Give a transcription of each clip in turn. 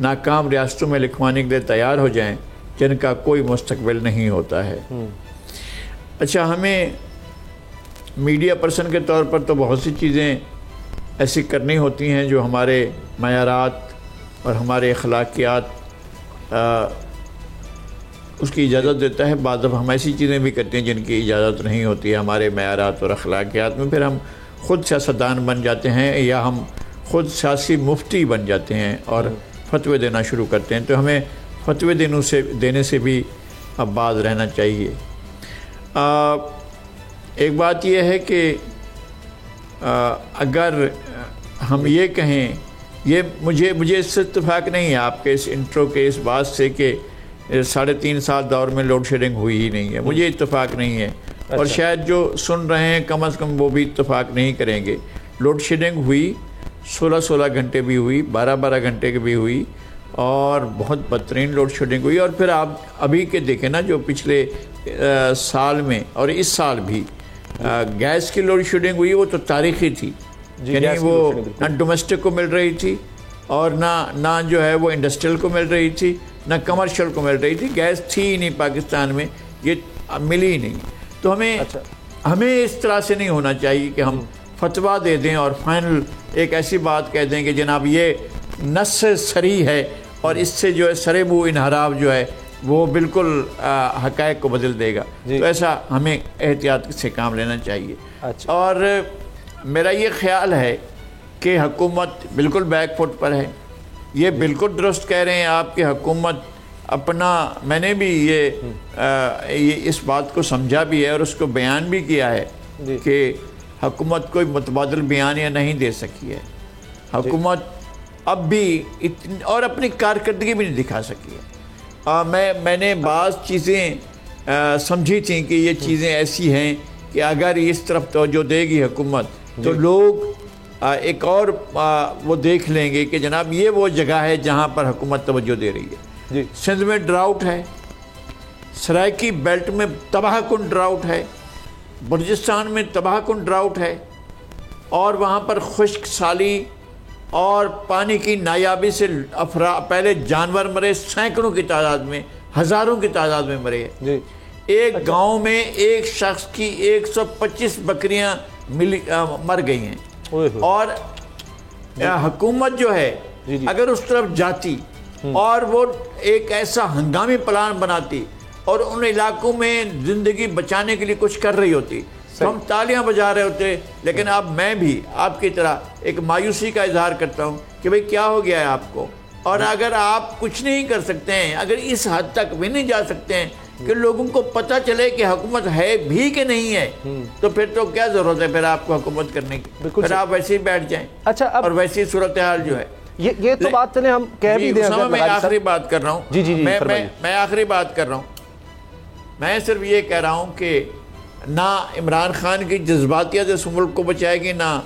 ناکام ریاستوں میں لکھوانے کے لیے تیار ہو جائیں جن کا کوئی مستقبل نہیں ہوتا ہے۔ اچھا، ہمیں میڈیا پرسن کے طور پر تو بہت سی چیزیں ایسی کرنی ہوتی ہیں جو ہمارے معیارات اور ہمارے اخلاقیات اس کی اجازت دیتا ہے۔ بعض دفعہ ہم ایسی چیزیں بھی کرتے ہیں جن کی اجازت نہیں ہوتی ہے ہمارے معیارات اور اخلاقیات میں، پھر ہم خود سیاستدان بن جاتے ہیں یا ہم خود سیاسی مفتی بن جاتے ہیں اور فتوے دینا شروع کرتے ہیں۔ تو ہمیں فتوے دینے سے بھی اب باز رہنا چاہیے۔ ایک بات یہ ہے کہ اگر ہم یہ کہیں، یہ مجھے اس سے اتفاق نہیں ہے آپ کے اس انٹرو کے اس بات سے کہ 3.5 سال دور میں لوڈ شیڈنگ ہوئی ہی نہیں ہے، مجھے اتفاق نہیں ہے، اور شاید جو سن رہے ہیں کم از کم وہ بھی اتفاق نہیں کریں گے۔ لوڈ شیڈنگ ہوئی، 16 گھنٹے بھی ہوئی، 12 گھنٹے کی بھی ہوئی، اور بہت بدترین لوڈ شیڈنگ ہوئی۔ اور پھر آپ ابھی کے دیکھیں نا، جو پچھلے سال میں اور اس سال بھی گیس کی لوڈ شیڈنگ ہوئی، وہ تو تاریخی تھی، یعنی وہ نہ ڈومیسٹک کو مل رہی تھی اور نہ جو ہے وہ انڈسٹریل کو مل رہی تھی، نہ کمرشل کو مل رہی تھی۔ گیس تھی ہی نہیں پاکستان میں، یہ ملی ہی نہیں۔ تو ہمیں اس طرح سے نہیں ہونا چاہیے کہ ہم فتویٰ دے دیں اور فائنل ایک ایسی بات کہہ دیں کہ جناب یہ نص صریح ہے اور اس سے جو ہے سرے منہ انحراف جو ہے وہ بالکل حقائق کو بدل دے گا۔ تو ایسا ہمیں احتیاط سے کام لینا چاہیے۔ اور میرا یہ خیال ہے کہ حکومت بالکل بیک فٹ پر ہے۔ یہ بالکل درست کہہ رہے ہیں آپ کہ حکومت اپنا، میں نے بھی یہ اس بات کو سمجھا بھی ہے اور اس کو بیان بھی کیا ہے کہ حکومت کوئی متبادل بیان یا نہیں دے سکی ہے۔ حکومت اب بھی اور اپنی کارکردگی بھی نہیں دکھا سکی ہے۔ میں نے بعض چیزیں سمجھی تھیں کہ یہ چیزیں ایسی ہیں کہ اگر اس طرف توجہ دے گی حکومت تو لوگ ایک اور وہ دیکھ لیں گے کہ جناب یہ وہ جگہ ہے جہاں پر حکومت توجہ دے رہی ہے۔ سندھ میں ڈراؤٹ ہے، سرائکی بیلٹ میں تباہ کن ڈراؤٹ ہے، بلوچستان میں تباہ کن ڈراؤٹ ہے، اور وہاں پر خشک سالی اور پانی کی نایابی سے پہلے جانور مرے، سینکڑوں کی تعداد میں، ہزاروں کی تعداد میں مرے ہیں۔ ایک گاؤں میں ایک شخص کی 125 بکریاں مر گئی ہیں، اور حکومت جو ہے اگر اس طرف جاتی اور وہ ایک ایسا ہنگامی پلان بناتی اور ان علاقوں میں زندگی بچانے کے لیے کچھ کر رہی ہوتی تو ہم تالیاں بجا رہے ہوتے۔ لیکن اب میں بھی آپ کی طرح ایک مایوسی کا اظہار کرتا ہوں کہ بھئی کیا ہو گیا ہے آپ کو، اور اگر آپ کچھ نہیں کر سکتے ہیں، اگر اس حد تک بھی نہیں جا سکتے ہیں کہ لوگوں کو پتہ چلے کہ حکومت ہے بھی کہ نہیں ہے، تو پھر تو کیا ضرورت ہے پھر آپ کو حکومت کرنے کی؟ پھر آپ ویسے ہی بیٹھ جائیں اور ویسی صورتحال جو ہے۔ یہ تو بات چلے ہم کہہ بھی دیں۔ میں آخری بات کر رہا ہوں، میں آخری بات کر رہا ہوں، میں صرف یہ کہہ رہا ہوں کہ نہ عمران خان کی جذباتیت اس ملک کو بچائے گی، نہ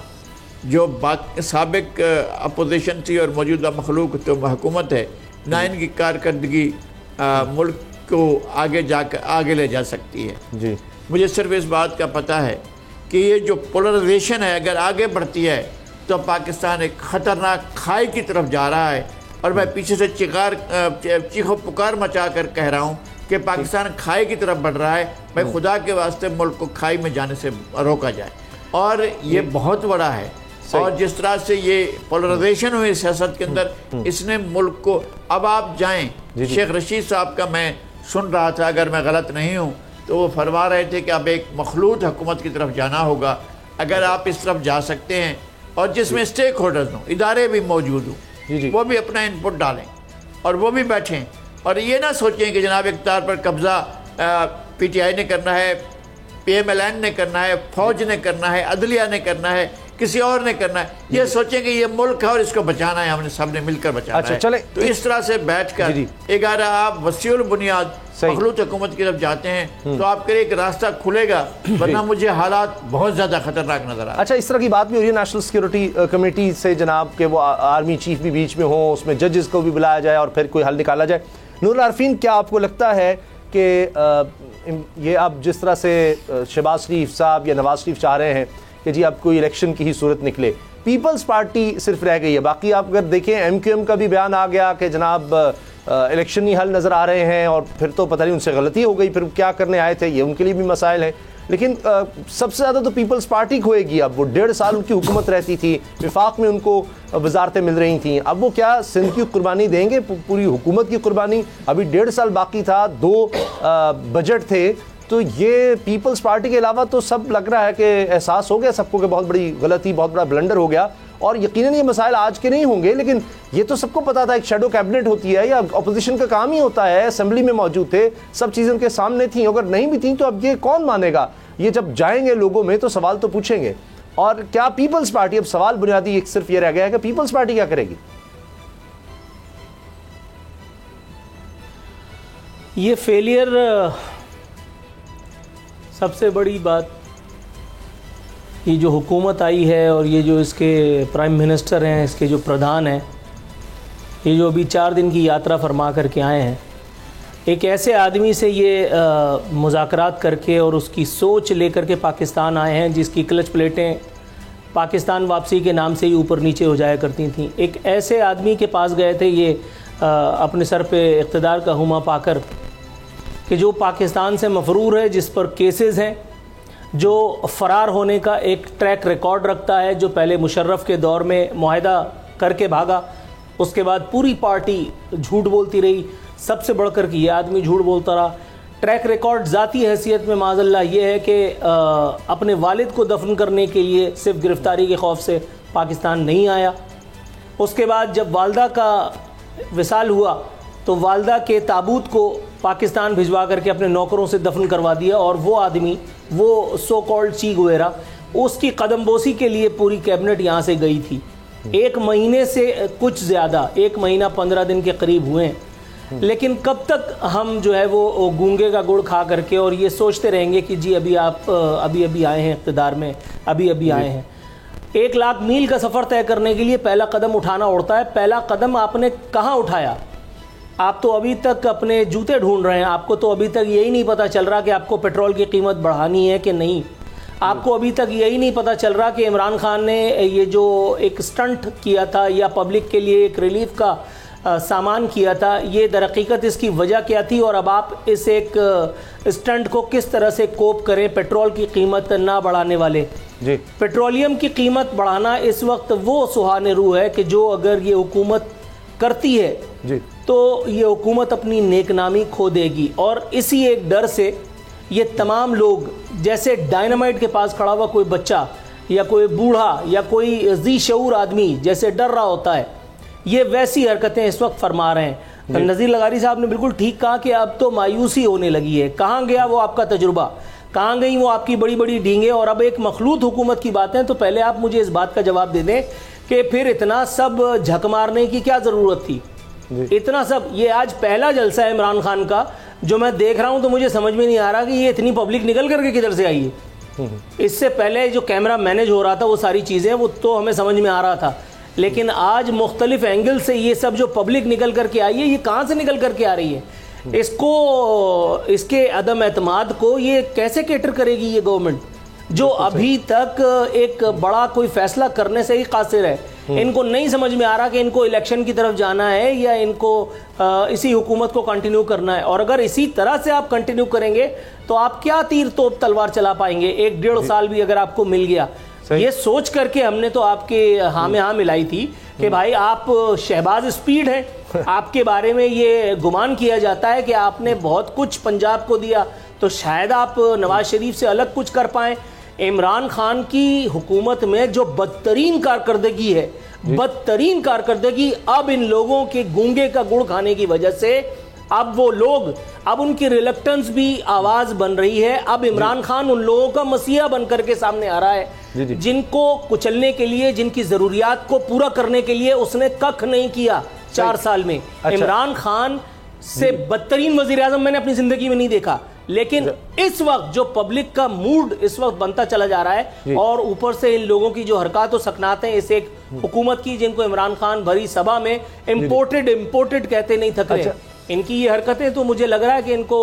جو سابق اپوزیشن تھی اور موجودہ مخلوق تو حکومت ہے، نہ ان کی کارکردگی ملک کو آگے لے جا سکتی ہے۔ مجھے صرف اس بات کا پتہ ہے کہ یہ جو پولرائزیشن ہے اگر آگے بڑھتی ہے تو پاکستان ایک خطرناک کھائی کی طرف جا رہا ہے، اور میں پیچھے سے چیخ و پکار مچا کر کہہ رہا ہوں کہ پاکستان کھائی کی طرف بڑھ رہا ہے۔ میں خدا کے واسطے ملک کو کھائی میں جانے سے روکا جائے، اور یہ بہت بڑا ہے۔ اور جس طرح سے یہ پولرائزیشن ہوئی سیاست کے اندر، اس نے ملک کو، اب آپ جائیں، شیخ رشید صاحب کا میں سن رہا تھا، اگر میں غلط نہیں ہوں تو وہ فرما رہے تھے کہ اب ایک مخلوط حکومت کی طرف جانا ہوگا۔ اگر آپ اس طرف جا سکتے ہیں اور جس میں اسٹیک ہولڈرز ہوں، ادارے بھی موجود ہوں، وہ بھی اپنا ان پٹ ڈالیں اور وہ بھی بیٹھیں، اور یہ نہ سوچیں کہ جناب اقتدار پر قبضہ پی ٹی آئی نے کرنا ہے، پی ایم ایل این نے کرنا ہے، فوج نے کرنا ہے، عدلیہ نے کرنا ہے، کسی اور نے کرنا ہے۔ یہ سوچیں کہ یہ ملک ہے اور اس کو بچانا ہے، ہم نے سب نے مل کر بچانا ہے۔ تو اس طرح سے بیٹھ کر اگر آپ وسیع البنیاد مخلوط حکومت کی طرف جاتے ہیں تو آپ کے لیے ایک راستہ کھلے گا، ورنہ مجھے حالات بہت زیادہ خطرناک نظر آ رہے ہیں۔ اچھا، اس طرح کی بات بھی ہو رہی ہے نیشنل سیکیورٹی کمیٹی سے جناب کہ وہ آرمی چیف بھی بیچ میں ہوں، اس میں ججز کو بھی بلایا جائے اور پھر کوئی حل نکالا جائے۔ نور العارفین، کیا آپ کو لگتا ہے کہ یہ اب جس طرح سے شہباز شریف صاحب یا نواز شریف چاہ رہے ہیں کہ جی اب کوئی الیکشن کی ہی صورت نکلے، پیپلز پارٹی صرف رہ گئی ہے. باقی آپ اگر دیکھیں ایم کیو ایم کا بھی بیان آ گیا کہ جناب الیکشن ہی حل نظر آ رہے ہیں, اور پھر تو پتہ نہیں ان سے غلطی ہو گئی, پھر کیا کرنے آئے تھے, یہ ان کے لیے بھی مسائل ہیں. لیکن سب سے زیادہ تو پیپلز پارٹی کھوئے گی. اب وہ 1.5 سال ان کی حکومت رہتی تھی, وفاق میں ان کو وزارتیں مل رہی تھیں, اب وہ کیا سندھ کی قربانی دیں گے, پوری حکومت کی قربانی؟ ابھی 1.5 سال باقی تھا, 2 بجٹ تھے, تو یہ پیپلز پارٹی کے علاوہ تو سب لگ رہا ہے کہ احساس ہو گیا سب کو کہ بہت بڑی غلطی, بہت بڑا بلنڈر ہو گیا. اور یقیناً یہ مسائل آج کے نہیں ہوں گے, لیکن یہ تو سب کو پتا تھا. ایک شیڈو کیبنٹ ہوتی ہے یا اپوزیشن کا کام ہی ہوتا ہے, اسمبلی میں موجود تھے, سب چیزیں ان کے سامنے تھیں, اگر نہیں بھی تھیں تو اب یہ کون مانے گا؟ یہ جب جائیں گے لوگوں میں تو سوال تو پوچھیں گے. اور کیا پیپلز پارٹی, اب سوال بنیادی صرف یہ رہ گیا ہے کہ پیپلز پارٹی کیا کرے گی؟ یہ فیلئر سب سے بڑی بات, یہ جو حکومت آئی ہے اور یہ جو اس کے پرائم منسٹر ہیں, اس کے جو پردھان ہیں, یہ جو ابھی 4 دن کی یاترا فرما کر کے آئے ہیں, ایک ایسے آدمی سے یہ مذاکرات کر کے اور اس کی سوچ لے کر کے پاکستان آئے ہیں جس کی کلچ پلیٹیں پاکستان واپسی کے نام سے ہی اوپر نیچے ہو جایا کرتی تھیں. ایک ایسے آدمی کے پاس گئے تھے یہ اپنے سر پہ اقتدار کا ہما پا کر, کہ جو پاکستان سے مفرور ہے, جس پر کیسز ہیں, جو فرار ہونے کا ایک ٹریک ریکارڈ رکھتا ہے, جو پہلے مشرف کے دور میں معاہدہ کر کے بھاگا, اس کے بعد پوری پارٹی جھوٹ بولتی رہی, سب سے بڑھ کر کہ یہ آدمی جھوٹ بولتا رہا. ٹریک ریکارڈ ذاتی حیثیت میں معاذ اللہ یہ ہے کہ اپنے والد کو دفن کرنے کے لیے صرف گرفتاری کے خوف سے پاکستان نہیں آیا. اس کے بعد جب والدہ کا وصال ہوا تو والدہ کے تابوت کو پاکستان بھجوا کر کے اپنے نوکروں سے دفن کروا دیا, اور وہ آدمی, وہ سو کالڈ چی گویرا, اس کی قدم بوسی کے لیے پوری کیبنٹ یہاں سے گئی تھی. 1 مہینے سے کچھ زیادہ, 1 مہینہ 15 دن کے قریب ہوئے ہیں. لیکن کب تک ہم جو ہے وہ گونگے کا گڑ کھا کر کے اور یہ سوچتے رہیں گے کہ جی ابھی آپ ابھی آئے ہیں اقتدار میں, ابھی آئے ہیں. 1 لاکھ میل کا سفر طے کرنے کے لیے پہلا قدم اٹھانا ہوتا ہے. پہلا قدم آپ نے کہاں اٹھایا؟ آپ تو ابھی تک اپنے جوتے ڈھونڈ رہے ہیں. آپ کو تو ابھی تک یہی نہیں پتہ چل رہا کہ آپ کو پیٹرول کی قیمت بڑھانی ہے کہ نہیں. آپ کو ابھی تک یہی نہیں پتہ چل رہا کہ عمران خان نے یہ جو ایک سٹنٹ کیا تھا یا پبلک کے لیے ایک ریلیف کا سامان کیا تھا, یہ در حقیقت اس کی وجہ کیا تھی, اور اب آپ اس ایک سٹنٹ کو کس طرح سے کوپ کریں. پیٹرول کی قیمت نہ بڑھانے والے, جی پیٹرولیم کی قیمت بڑھانا اس وقت وہ سہانے روح ہے کہ جو اگر یہ حکومت کرتی ہے جی تو یہ حکومت اپنی نیک نامی کھو دے گی. اور اسی ایک ڈر سے یہ تمام لوگ, جیسے ڈائنامائٹ کے پاس کھڑا ہوا کوئی بچہ یا کوئی بوڑھا یا کوئی ذی شعور آدمی جیسے ڈر رہا ہوتا ہے, یہ ویسی حرکتیں اس وقت فرما رہے ہیں. نذیر لغاری صاحب نے بالکل ٹھیک کہا کہ اب تو مایوسی ہونے لگی ہے. کہاں گیا وہ آپ کا تجربہ, کہاں گئی وہ آپ کی بڑی بڑی ڈینگیں؟ اور اب ایک مخلوط حکومت کی باتیں. تو پہلے آپ مجھے اس بات کا جواب دے دیں کہ پھر اتنا سب جھک مارنے کی کیا ضرورت تھی؟ اتنا سب, یہ آج پہلا جلسہ ہے عمران خان کا جو میں دیکھ رہا ہوں, تو مجھے سمجھ میں نہیں آ رہا کہ یہ اتنی پبلک نکل کر کے کدھر سے آئی ہے. اس سے پہلے جو کیمرہ مینیج ہو رہا تھا وہ ساری چیزیں وہ تو ہمیں سمجھ میں آ رہا تھا, لیکن آج مختلف اینگل سے یہ سب جو پبلک نکل کر کے آئی ہے, یہ کہاں سے نکل کر کے آ رہی ہے؟ اس کو, اس کے عدم اعتماد کو یہ کیسے کیٹر کرے گی یہ گورنمنٹ, جو ابھی تک ایک بڑا کوئی فیصلہ کرنے سے ہی قاصر ہے؟ ان کو نہیں سمجھ میں آ رہا کہ ان کو الیکشن کی طرف جانا ہے یا ان کو اسی حکومت کو کنٹینیو کرنا ہے. اور اگر اسی طرح سے آپ کنٹینیو کریں گے تو آپ کیا تیر توپ تلوار چلا پائیں گے؟ 1.5 سال بھی اگر آپ کو مل گیا, یہ سوچ کر کے ہم نے تو آپ کے ہاں میں ہاں ملائی تھی کہ بھائی آپ شہباز اسپیڈ ہیں. آپ کے بارے میں یہ گمان کیا جاتا ہے کہ آپ نے بہت کچھ پنجاب کو دیا, تو شاید آپ نواز شریف سے الگ کچھ کر پائیں. عمران خان کی حکومت میں جو بدترین کارکردگی ہے, بدترین کارکردگی, اب ان لوگوں کے گونگے کا گڑ کھانے کی وجہ سے اب وہ لوگ, اب ان کی ریلیکٹنس بھی آواز بن رہی ہے. اب عمران خان ان لوگوں کا مسیحا بن کر کے سامنے آ رہا ہے جن کو کچلنے کے لیے, جن کی ضروریات کو پورا کرنے کے لیے اس نے ککھ نہیں کیا 4 سال میں. عمران خان سے بدترین وزیر اعظم میں نے اپنی زندگی میں نہیں دیکھا. لیکن اس وقت جو پبلک کا موڈ اس وقت بنتا چلا جا رہا ہے, اور اوپر سے ان لوگوں کی جو حرکات و سکنات ہیں اس ایک حکومت کی, جن کو عمران خان بھری سبھا میں امپورٹڈ کہتے نہیں تھک رہے, ان کی یہ حرکتیں تو مجھے لگ رہا ہے کہ ان کو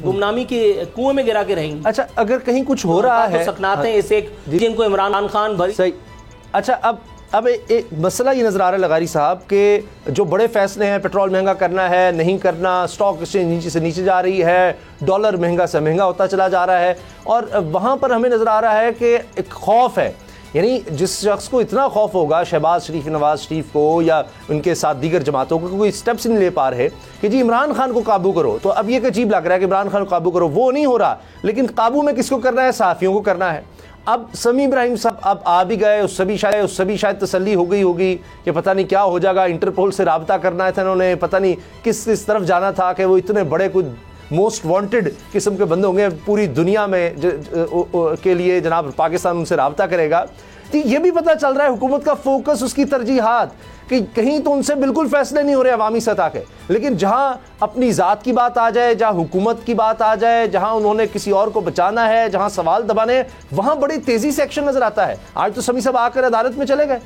گمنامی کے کنویں میں گرا کے رہیں گی. اچھا, اگر کہیں کچھ ہو رہا ہے, سکنات ہیں اس ایک جن کو عمران خان بھری. صحیح. اچھا, اب ایک مسئلہ یہ نظر آ رہا ہے لغاری صاحب کہ جو بڑے فیصلے ہیں، پیٹرول مہنگا کرنا ہے نہیں کرنا، اسٹاک ایکسچینج نیچے سے نیچے جا رہی ہے، ڈالر مہنگا سے مہنگا ہوتا چلا جا رہا ہے، اور وہاں پر ہمیں نظر آ رہا ہے کہ ایک خوف ہے، یعنی جس شخص کو اتنا خوف ہوگا شہباز شریف، نواز شریف کو یا ان کے ساتھ دیگر جماعتوں کو، کوئی سٹیپس نہیں لے پا رہے کہ جی عمران خان کو قابو کرو، تو اب یہ کہ عجیب لگ رہا ہے کہ عمران خان کو قابو کرو، وہ نہیں ہو رہا، لیکن قابو میں کس کو کرنا ہے؟ صحافیوں کو کرنا ہے۔ اب سمیع ابراہیم صاحب اب آ بھی گئے، اس سے بھی شاید تسلی ہو گئی ہوگی کہ پتہ نہیں کیا ہو جائے گا، انٹرپول سے رابطہ کرنا تھا انہوں نے، پتہ نہیں کس طرف جانا تھا کہ وہ اتنے بڑے کوئی موسٹ وانٹڈ قسم کے بندے ہوں گے پوری دنیا میں کے لیے، جناب پاکستان ان سے رابطہ کرے گا۔ یہ بھی پتہ چل رہا ہے حکومت کا فوکس، اس کی ترجیحات، کہ کہیں تو ان سے بالکل فیصلے نہیں ہو رہے عوامی سطح کے، لیکن جہاں اپنی ذات کی بات آ جائے، جہاں حکومت کی بات آ جائے، جہاں انہوں نے کسی اور کو بچانا ہے، جہاں سوال دبانے ہیں، وہاں بڑی تیزی سے ایکشن نظر آتا ہے۔ آج تو سمیع صاحب آ کر عدالت میں چلے گئے۔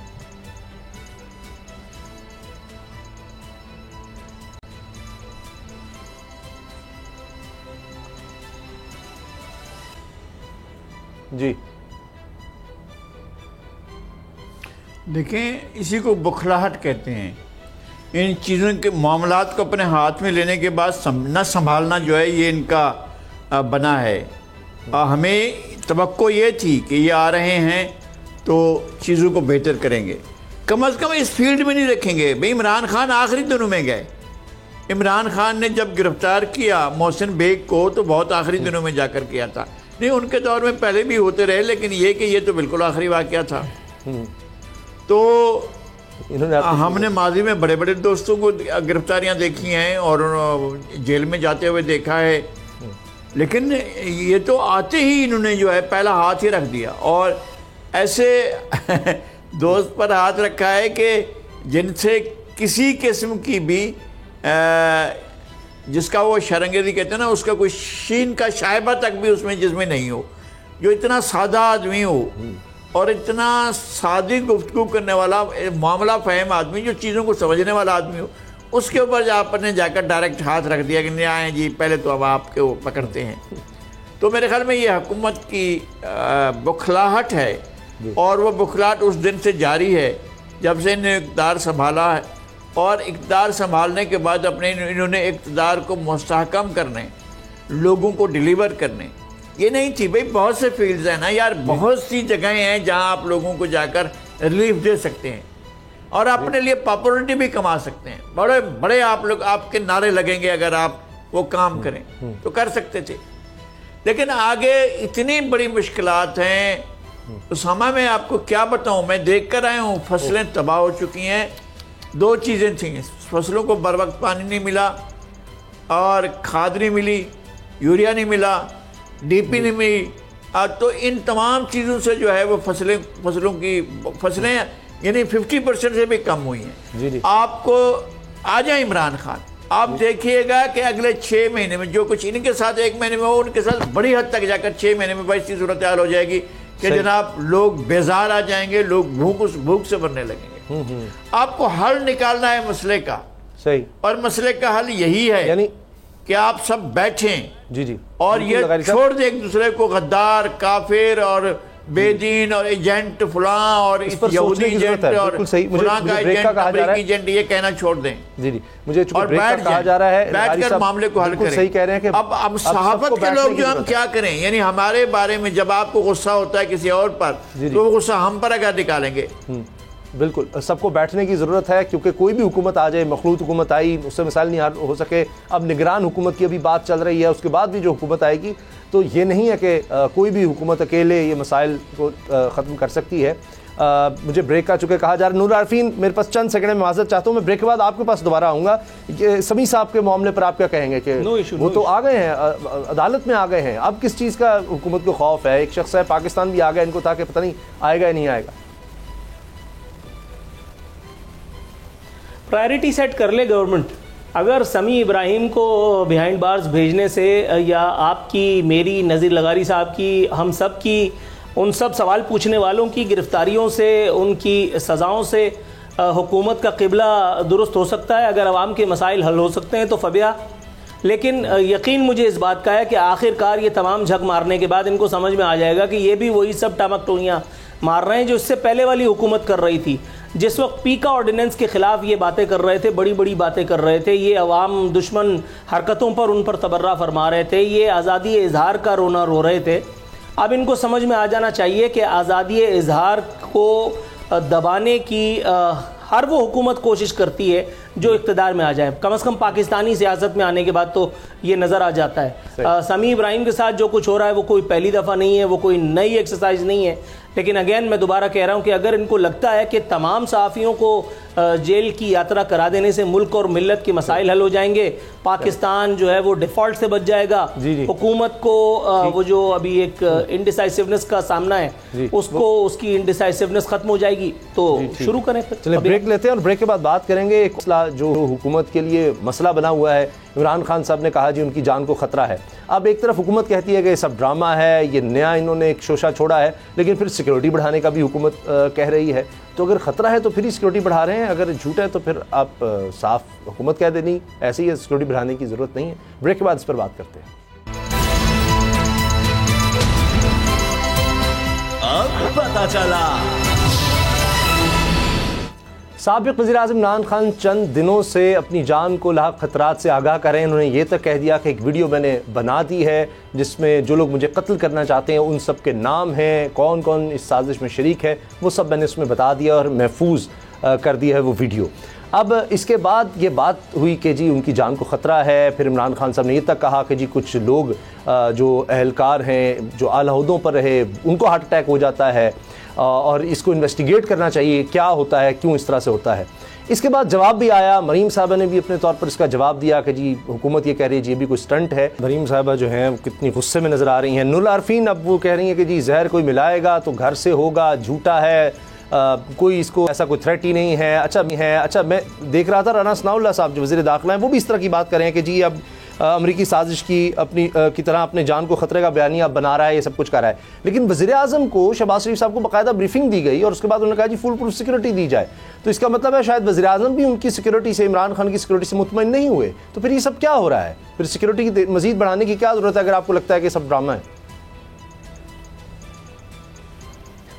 جی دیکھیں، اسی کو بخلاہٹ کہتے ہیں، ان چیزوں کے معاملات کو اپنے ہاتھ میں لینے کے بعد نہ سنبھالنا جو ہے یہ ان کا بنا ہے۔ ہمیں توقع یہ تھی کہ یہ آ رہے ہیں تو چیزوں کو بہتر کریں گے، کم از کم اس فیلڈ میں نہیں رکھیں گے۔ بھئی عمران خان آخری دنوں میں گئے، عمران خان نے جب گرفتار کیا محسن بیگ کو تو بہت آخری دنوں میں جا کر کیا تھا، نہیں ان کے دور میں پہلے بھی ہوتے رہے، لیکن یہ کہ یہ تو بالکل آخری واقعہ تھا۔ تو ہم نے ماضی میں بڑے بڑے دوستوں کو گرفتاریاں دیکھی ہیں اور جیل میں جاتے ہوئے دیکھا ہے، لیکن یہ تو آتے ہی انہوں نے جو ہے پہلا ہاتھ ہی رکھ دیا، اور ایسے دوست پر ہاتھ رکھا ہے کہ جن سے کسی قسم کی بھی جس کا وہ شرنگیزی کہتے ہیں نا، اس کا کوئی شین کا شائبہ تک بھی اس میں جس میں نہیں ہو، جو اتنا سادہ آدمی ہو اور اتنا سادی گفتگو کرنے والا، معاملہ فہم آدمی، جو چیزوں کو سمجھنے والا آدمی ہو، اس کے اوپر آپ نے جا کر ڈائریکٹ ہاتھ رکھ دیا کہ نہیں آئیں جی، پہلے تو اب آپ کو پکڑتے ہیں۔ تو میرے خیال میں یہ حکومت کی بخلاہٹ ہے، اور وہ بخلاہٹ اس دن سے جاری ہے جب سے انہوں نے اقتدار سنبھالا ہے، اور اقتدار سنبھالنے کے بعد انہوں نے اقتدار کو مستحکم کرنے، لوگوں کو ڈیلیور کرنے، یہ نہیں تھی۔ بھئی بہت سے فیلڈز ہیں نا یار، بہت سی جگہیں ہیں جہاں آپ لوگوں کو جا کر ریلیف دے سکتے ہیں اور اپنے لیے پاپولرٹی بھی کما سکتے ہیں، بڑے بڑے آپ کے نعرے لگیں گے اگر آپ وہ کام کریں تو کر سکتے تھے، لیکن آگے اتنی بڑی مشکلات ہیں۔ اسامہ میں آپ کو کیا بتاؤں، میں دیکھ کر آیا ہوں، فصلیں تباہ ہو چکی ہیں۔ دو چیزیں تھیں، فصلوں کو بر وقت پانی نہیں ملا اور کھاد نہیں ملی، یوریا نہیں ملا، ڈی پی نہیں ملی، تو ان تمام چیزوں سے جو ہے وہ فصلیں یعنی 50% سے بھی کم ہوئی ہیں۔ آپ کو آ جائیں عمران خان، آپ دیکھیے گا کہ اگلے 6 مہینے میں جو کچھ ان کے ساتھ 1 مہینے میں ہو، ان کے ساتھ بڑی حد تک جا کر 6 مہینے میں ایسی صورتحال ہو جائے گی کہ جناب لوگ بیزار آ جائیں گے، لوگ بھوک سے مرنے لگیں گے۔ آپ کو حل نکالنا ہے مسئلے کا، صحیح، اور مسئلے کا حل یہی ہے یعنی کہ آپ سب بیٹھیں جی اور یہ چھوڑ دیں ایک دوسرے کو غدار، کافر اور بے دین اور ایجنٹ فلاں اور یہودی ایجنٹ اور فلاں کا ایجنٹ، امریکی ایجنٹ، یہ کہنا چھوڑ دیں مجھے اور بیٹھ کر معاملے کو حل کریں۔ صحیح کہہ رہے ہیں کہ اب صحافت کے لوگ جو ہم کیا کریں، یعنی ہمارے بارے میں جب آپ کو غصہ ہوتا ہے کسی اور پر تو وہ غصہ ہم پر اگر نکالیں گے۔ بالکل، سب کو بیٹھنے کی ضرورت ہے، کیونکہ کوئی بھی حکومت آ جائے، مخلوط حکومت آئی، اس سے مسائل نہیں ہو سکے، اب نگران حکومت کی ابھی بات چل رہی ہے، اس کے بعد بھی جو حکومت آئے گی تو یہ نہیں ہے کہ کوئی بھی حکومت اکیلے یہ مسائل کو ختم کر سکتی ہے۔ مجھے بریک کا چکے کہا جا رہا ہے۔ نور عارفین، میرے پاس چند سیکنڈ میں معذرت چاہتا ہوں، میں بریک کے بعد آپ کے پاس دوبارہ آؤں گا۔ سمیع صاحب کے معاملے پر آپ کیا کہیں گے کہ وہ تو آ گئے ہیں، عدالت میں آ گئے ہیں، اب کس چیز کا حکومت کو خوف ہے؟ ایک شخص ہے پاکستان بھی آ گیا ان کو تھا کہ پتہ نہیں آئے گا یا نہیں آئے گا۔ پرائرٹی سیٹ کر لے گورنمنٹ۔ اگر سمیع ابراہیم کو بیہائنڈ بارز بھیجنے سے یا آپ کی، میری، نذیر لغاری صاحب کی، ہم سب کی، ان سب سوال پوچھنے والوں کی گرفتاریوں سے، ان کی سزاؤں سے حکومت کا قبلہ درست ہو سکتا ہے، اگر عوام کے مسائل حل ہو سکتے ہیں تو فبیا، لیکن یقین مجھے اس بات کا ہے کہ آخر کار یہ تمام جھک مارنے کے بعد ان کو سمجھ میں آ جائے گا کہ یہ بھی وہی سب ٹامک ٹوئیاں مار رہے ہیں جو اس سے پہلے والی حکومت کر رہی تھی. جس وقت پیکا آرڈیننس کے خلاف یہ باتیں کر رہے تھے, بڑی بڑی باتیں کر رہے تھے, یہ عوام دشمن حرکتوں پر ان پر تبرہ فرما رہے تھے, یہ آزادی اظہار کا رونا رو رہے تھے. اب ان کو سمجھ میں آ جانا چاہیے کہ آزادی اظہار کو دبانے کی ہر وہ حکومت کوشش کرتی ہے جو اقتدار میں آ جائے. کم از کم پاکستانی سیاست میں آنے کے بعد تو یہ نظر آ جاتا ہے. سمیع ابراہیم کے ساتھ جو کچھ ہو رہا ہے وہ کوئی پہلی دفعہ نہیں ہے, وہ کوئی نئی ایکسرسائز نہیں ہے. لیکن اگین میں دوبارہ کہہ رہا ہوں کہ اگر ان کو لگتا ہے کہ تمام صحافیوں کو جیل کی یاترا کرا دینے سے ملک اور ملت کے مسائل حل ہو جائیں گے, پاکستان جو ہے وہ ڈیفالٹ سے بچ جائے گا, حکومت کو وہ جو ابھی ایک انڈیسائسونیس کا سامنا ہے اس کو اس کی انڈیسائسونیس ختم ہو جائے گی, تو شروع کریں. چلیں بریک لیتے ہیں اور بریک کے بعد بات کریں گے ایک مسئلہ جو حکومت کے لیے مسئلہ بنا ہوا ہے. عمران خان صاحب نے کہا جی ان کی جان کو خطرہ ہے. اب ایک طرف حکومت کہتی ہے کہ یہ سب ڈرامہ ہے, یہ نیا انہوں نے ایک شوشہ چھوڑا ہے, لیکن پھر سیکیورٹی بڑھانے کا بھی حکومت کہہ رہی ہے. تو اگر خطرہ ہے تو پھر ہی سیکیورٹی بڑھا رہے ہیں, اگر جھوٹ ہے تو پھر آپ صاف حکومت کہہ دیں نہیں ایسے ہی سیکیورٹی بڑھانے کی ضرورت نہیں ہے. بریک کے بعد اس پر بات کرتے ہیں. اب پتہ چلا. سابق وزیر اعظم عمران خان چند دنوں سے اپنی جان کو لاحق خطرات سے آگاہ کر رہے ہیں. انہوں نے یہ تک کہہ دیا کہ ایک ویڈیو میں نے بنا دی ہے جس میں جو لوگ مجھے قتل کرنا چاہتے ہیں ان سب کے نام ہیں, کون کون اس سازش میں شریک ہے وہ سب میں نے اس میں بتا دیا اور محفوظ کر دیا ہے وہ ویڈیو. اب اس کے بعد یہ بات ہوئی کہ جی ان کی جان کو خطرہ ہے. پھر عمران خان صاحب نے یہ تک کہا کہ جی کچھ لوگ جو اہلکار ہیں جو اعلیٰ عہدوں پر رہے ان کو ہارٹ اٹیک ہو جاتا ہے اور اس کو انویسٹیگیٹ کرنا چاہیے, کیا ہوتا ہے, کیوں اس طرح سے ہوتا ہے. اس کے بعد جواب بھی آیا, مریم صاحبہ نے بھی اپنے طور پر اس کا جواب دیا کہ جی حکومت یہ کہہ رہی ہے جی یہ بھی کوئی سٹنٹ ہے. مریم صاحبہ جو ہیں کتنی غصے میں نظر آ رہی ہیں. نور عارفین اب وہ کہہ رہی ہیں کہ جی زہر کوئی ملائے گا تو گھر سے ہوگا, جھوٹا ہے, کوئی اس کو ایسا کوئی تھریٹ ہی نہیں ہے. اچھا میں دیکھ رہا تھا رانا ثناء اللہ صاحب جو وزیر داخلہ ہیں وہ بھی اس طرح کی بات کر رہے ہیں کہ جی اب امریکی سازش کی طرح اپنے جان کو خطرے کا بیانیہ بنا رہا ہے, یہ سب کچھ کر رہا ہے. لیکن وزیر اعظم کو شہباز شریف صاحب کو باقاعدہ بریفنگ دی گئی اور اس کے بعد انہوں نے کہا جی فل پروف سیکورٹی دی جائے. تو اس کا مطلب ہے شاید وزیر اعظم بھی ان کی سیکورٹی سے, عمران خان کی سیکورٹی سے مطمئن نہیں ہوئے. تو پھر یہ سب کیا ہو رہا ہے, پھر سیکورٹی کی مزید بڑھانے کی کیا ضرورت ہے اگر آپ کو لگتا ہے کہ سب ڈرامہ ہے.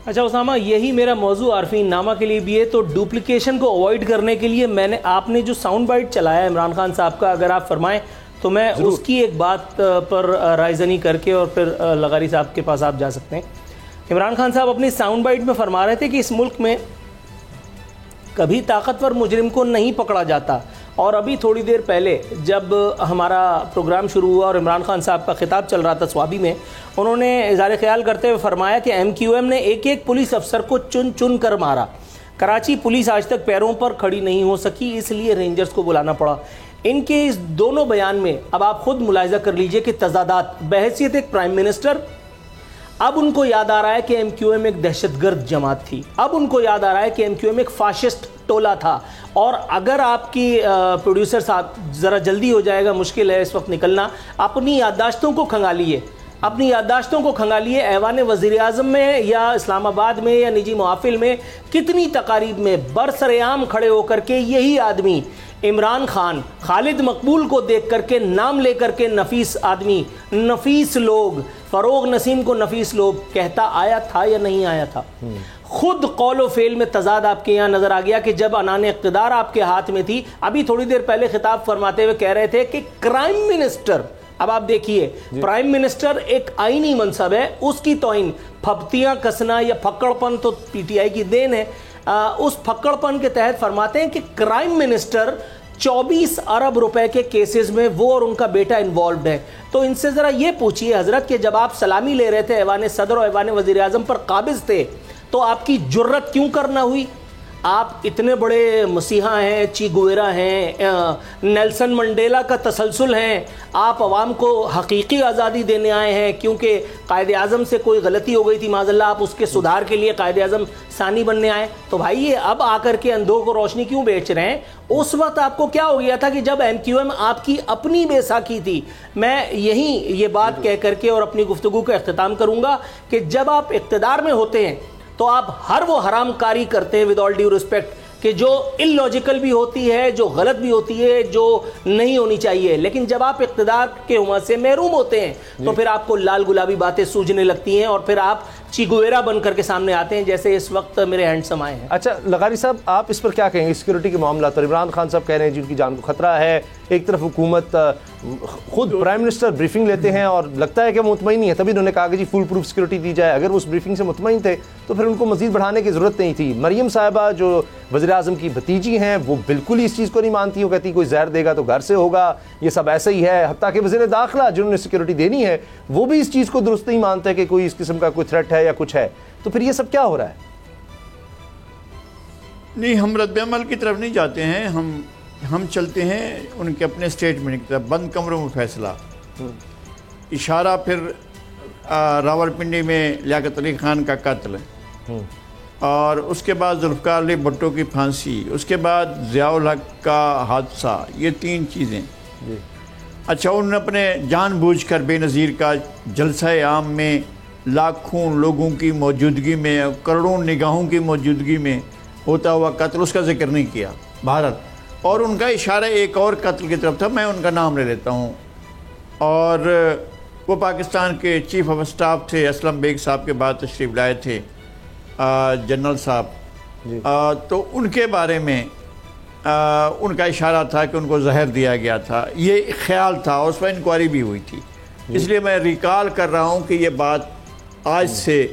اچھا اسامہ, یہی میرا موضوع عارفین نامہ کے لیے بھی ہے. تو ڈپلیکیشن کو اوائڈ کرنے کے لیے آپ نے جو ساؤنڈ بائٹ چلایا عمران خان صاحب کا, اگر آپ فرمائیں تو میں اس کی ایک بات پر رائے زنی کر کے اور پھر لغاری صاحب کے پاس آپ جا سکتے ہیں. عمران خان صاحب اپنی ساؤنڈ بائٹ میں فرما رہے تھے کہ اس ملک میں کبھی طاقتور مجرم کو نہیں پکڑا جاتا. اور ابھی تھوڑی دیر پہلے جب ہمارا پروگرام شروع ہوا اور عمران خان صاحب کا خطاب چل رہا تھا سوابی میں, انہوں نے اظہار خیال کرتے ہوئے فرمایا کہ ایم کیو ایم نے ایک ایک پولیس افسر کو چن چن کر مارا. کراچی پولیس آج تک پیروں پر کھڑی نہیں ہو سکی, اس لیے رینجرز کو بلانا پڑا. ان کے اس دونوں بیان میں اب آپ خود ملاحظہ کر لیجئے کہ تضادات. بحیثیت ایک پرائم منسٹر اب ان کو یاد آ رہا ہے کہ ایم کیو ایم ایک دہشت گرد جماعت تھی, اب ان کو یاد آ رہا ہے کہ ایم کیو ایم ایک فاشسٹ ٹولہ تھا. اور اگر آپ کی پروڈیوسر صاحب ذرا جلدی ہو جائے گا, مشکل ہے اس وقت نکلنا, اپنی یادداشتوں کو کھنگالیے. ایوان وزیر اعظم میں یا اسلام آباد میں یا نجی محافل میں کتنی تقاریب میں برسر عام کھڑے ہو کر کے یہی آدمی عمران خان, خالد مقبول کو دیکھ کر کے نام لے کر کے نفیس آدمی, نفیس لوگ, فروغ نسیم کو نفیس لوگ کہتا آیا تھا یا نہیں آیا تھا. خود قول و فعل میں تضاد آپ کے یہاں نظر آ گیا کہ جب عنان اقتدار آپ کے ہاتھ میں تھی. ابھی تھوڑی دیر پہلے خطاب فرماتے ہوئے کہہ رہے تھے کہ کرائم منسٹر, اب آپ دیکھیے پرائم منسٹر ایک آئینی منصب ہے, اس کی توہین, پھپتیاں کسنا یا پھکڑ پن تو پی ٹی آئی کی دین ہے. اس پھکڑ پن کے تحت فرماتے ہیں کہ کرائم منسٹر 24 ارب روپے کے کیسز میں وہ اور ان کا بیٹا انوالوڈ ہے. تو ان سے ذرا یہ پوچھئے حضرت کہ جب آپ سلامی لے رہے تھے ایوان صدر اور ایوان وزیر اعظم پر قابض تھے تو آپ کی جرت کیوں کرنا ہوئی؟ آپ اتنے بڑے مسیحا ہیں, چی گویرا ہیں, نیلسن منڈیلا کا تسلسل ہیں, آپ عوام کو حقیقی آزادی دینے آئے ہیں کیونکہ قائد اعظم سے کوئی غلطی ہو گئی تھی معاذ اللہ, آپ اس کے سدھار کے لیے قائد اعظم ثانی بننے آئے. تو بھائی یہ اب آ کر کے اندھوں کو روشنی کیوں بیچ رہے ہیں؟ اس وقت آپ کو کیا ہو گیا تھا کہ جب ایم کیو ایم آپ کی اپنی بے ساکھی تھی. میں یہیں یہ بات کہہ کر کے اور اپنی گفتگو کا اختتام کروں گا کہ جب آپ اقتدار میں ہوتے ہیں تو آپ ہر وہ حرام کاری کرتے ہیں ود آل ڈیو ریسپیکٹ کہ جو ان لاجیکل بھی ہوتی ہے, جو غلط بھی ہوتی ہے, جو نہیں ہونی چاہیے, لیکن جب آپ اقتدار کے عمر سے محروم ہوتے ہیں تو پھر آپ کو لال گلابی باتیں سوجنے لگتی ہیں اور پھر آپ چیگویرا بن کر کے سامنے آتے ہیں, جیسے اس وقت میرے ہینڈسم آئے ہیں. اچھا لغاری صاحب, آپ اس پر کیا کہیں گے سیکورٹی کے معاملات پر؟ عمران خان صاحب کہہ رہے ہیں جن کی جان کو خطرہ ہے, ایک طرف حکومت, خود پرائم منسٹر بریفنگ لیتے ہیں اور لگتا ہے کہ مطمئن نہیں ہے, تبھی انہوں نے کہا کہ جی فل پروف سیکورٹی دی جائے. اگر وہ اس بریفنگ سے مطمئن تھے تو پھر ان کو مزید بڑھانے کی ضرورت نہیں تھی. مریم صاحبہ جو وزیر اعظم کی بھتیجی ہیں وہ بالکل ہی اس چیز کو نہیں مانتی, وہ کہتی کوئی زہر دے گا تو گھر سے ہوگا, یہ سب ایسا ہی ہے. حتیٰ کہ وزیر داخلہ جنہوں نے سیکورٹی دینی ہے وہ بھی اس چیز کو درست نہیں مانتے کہ کوئی اس قسم کا کوئی تھریٹ ہے یا کچھ ہے. تو پھر یہ سب کیا ہو رہا ہے؟ نہیں, ہم رد عمل کی طرف نہیں جاتے ہیں, ہم چلتے ہیں ان کے اپنے اسٹیٹمنٹ کی طرف. بند کمروں میں فیصلہ, اشارہ پھر راولپنڈی میں لیاقت علی خان کا قتل, اور اس کے بعد ذوالفقار علی بھٹو کی پھانسی, اس کے بعد ضیاء الحق کا حادثہ. یہ 3 چیزیں. اچھا, انہوں نے اپنے جان بوجھ کر بے نظیر کا جلسہ عام میں لاکھوں لوگوں کی موجودگی میں, کروڑوں نگاہوں کی موجودگی میں ہوتا ہوا قتل, اس کا ذکر نہیں کیا بھارت. اور ان کا اشارہ ایک اور قتل کی طرف تھا, میں ان کا نام لے لیتا ہوں, اور وہ پاکستان کے چیف آف اسٹاف تھے, اسلم بیگ صاحب کے بعد تشریف لائے تھے جنرل صاحب. تو ان کے بارے میں ان کا اشارہ تھا کہ ان کو زہر دیا گیا تھا, یہ خیال تھا, اس پر انکوائری بھی ہوئی تھی. اس لیے میں ریکال کر رہا ہوں کہ یہ بات آج سے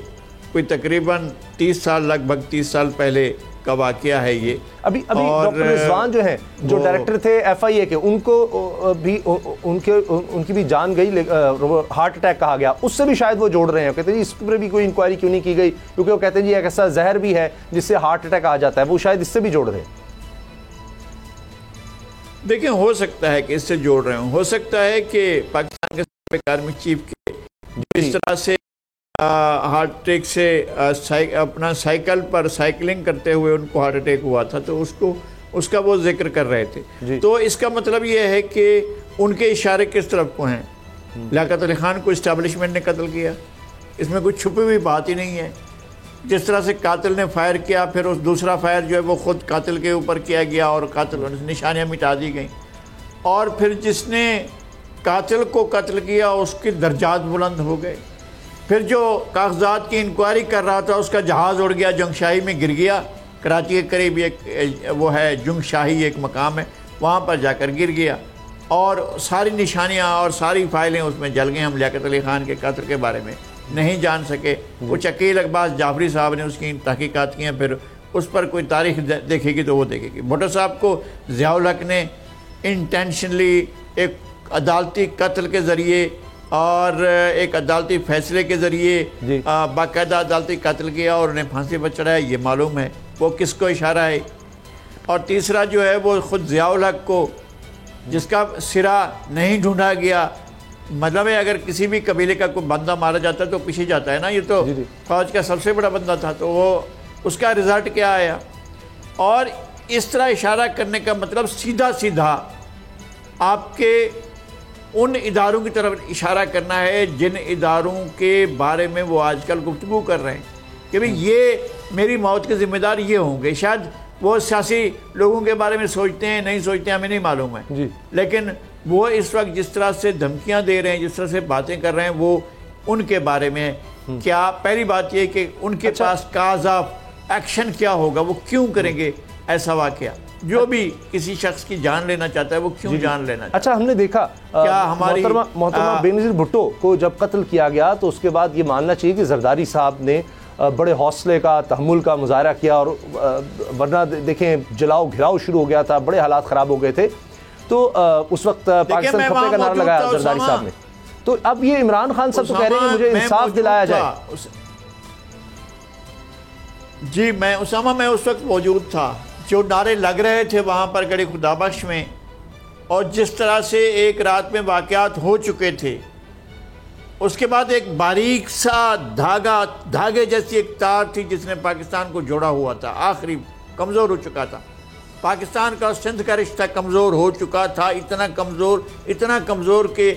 کوئی تقریباً 30 سال, لگ بھگ 30 سال پہلے کا واقعہ ہے یہ. ابھی ڈاکٹر رضوان جو ہیں, جو ڈائریکٹر تھے FIA کے, ان کو بھی ان کی بھی جان گئی, ہارٹ اٹیک کہا گیا, اس سے بھی شاید وہ جوڑ رہے ہیں. کہتے ہیں جی اس پر بھی کوئی انکوائری کیوں نہیں کی گئی, کیونکہ وہ کہتے ہیں جی ایک ایسا زہر بھی ہے جس سے ہارٹ اٹیک آ جاتا ہے, وہ شاید اس سے بھی جوڑ رہے ہیں. دیکھیں, ہو سکتا ہے کہ اس سے جوڑ رہے ہوں, ہو سکتا ہے کہ پاکستان کے سابق آرمی چیف کے جو اس طرح سے ہارٹ اٹیک سے اپنا سائیکل پر سائیکلنگ کرتے ہوئے ان کو ہارٹ اٹیک ہوا تھا, تو اس کا وہ ذکر کر رہے تھے. تو اس کا مطلب یہ ہے کہ ان کے اشارے کس طرف کو ہیں. لیاقت علی خان کو اسٹیبلشمنٹ نے قتل کیا, اس میں کوئی چھپی ہوئی بات ہی نہیں ہے. جس طرح سے قاتل نے فائر کیا, پھر اس دوسرا فائر جو ہے وہ خود قاتل کے اوپر کیا گیا اور قاتل نشانیاں مٹا دی گئیں, اور پھر جس نے قاتل کو قتل کیا اس کے درجات بلند ہو گئے. پھر جو کاغذات کی انکوائری کر رہا تھا اس کا جہاز اڑ گیا, جنگ شاہی میں گر گیا, کراچی کے قریب ایک وہ ہے جنگ شاہی ایک مقام ہے, وہاں پر جا کر گر گیا, اور ساری نشانیاں اور ساری فائلیں اس میں جل گئیں. ہم لیاقت علی خان کے قتل کے بارے میں نہیں جان سکے. وہ عقیل اقباس جعفری صاحب نے اس کی تحقیقات کی ہیں, پھر اس پر کوئی تاریخ دیکھے گی تو وہ دیکھے گی. بھٹو صاحب کو ضیاء الحق نے انٹینشنلی ایک عدالتی قتل کے ذریعے اور ایک عدالتی فیصلے کے ذریعے باقاعدہ عدالتی قتل کیا اور انہیں پھانسی پر چڑھایا, یہ معلوم ہے وہ کس کو اشارہ ہے. اور تیسرا جو ہے وہ خود ضیاء الحق کو, جس کا سرا نہیں ڈھونڈا گیا. مطلب ہے اگر کسی بھی قبیلے کا کوئی بندہ مارا جاتا ہے تو پیچھے جاتا ہے نا, یہ تو فوج کا سب سے بڑا بندہ تھا, تو وہ اس کا رزلٹ کیا آیا. اور اس طرح اشارہ کرنے کا مطلب سیدھا سیدھا آپ کے ان اداروں کی طرف اشارہ کرنا ہے جن اداروں کے بارے میں وہ آج کل گفتگو کر رہے ہیں کہ بھئی یہ میری موت کے ذمہ دار یہ ہوں گے. شاید وہ سیاسی لوگوں کے بارے میں سوچتے ہیں, نہیں سوچتے ہیں, ہمیں نہیں معلوم ہے, لیکن وہ اس وقت جس طرح سے دھمکیاں دے رہے ہیں, جس طرح سے باتیں کر رہے ہیں, وہ ان کے بارے میں ہے. کیا پہلی بات یہ کہ ان کے پاس کاز آف ایکشن کیا ہوگا, وہ کیوں کریں گے ایسا واقعہ. جو بھی کسی شخص کی جان لینا چاہتا ہے وہ کیوں جان لینا چاہتا ہے. اچھا, ہم نے دیکھا کیا ہماری محترمہ بے نظیر بھٹو کو جب قتل کیا گیا تو اس کے بعد یہ ماننا چاہیے کہ زرداری صاحب نے بڑے حوصلے کا, تحمل کا مظاہرہ کیا, اور ورنہ دیکھیں جلاؤ گھراؤ شروع ہو گیا تھا, بڑے حالات خراب ہو گئے تھے. تو اس وقت پاکستان کھپے کا نعرہ لگایا زرداری صاحب نے. تو اب یہ عمران خان صاحب تو کہہ رہے ہیں مجھے انصاف دلایا جائے. جی میں اسامہ میں اس وقت موجود تھا, جو نعرے لگ رہے تھے وہاں پر گڑھی خدا بخش میں, اور جس طرح سے ایک رات میں واقعات ہو چکے تھے, اس کے بعد ایک باریک سا دھاگے جیسی ایک تار تھی جس نے پاکستان کو جوڑا ہوا تھا, آخری کمزور ہو چکا تھا. پاکستان کا سندھ کا رشتہ کمزور ہو چکا تھا, اتنا کمزور کہ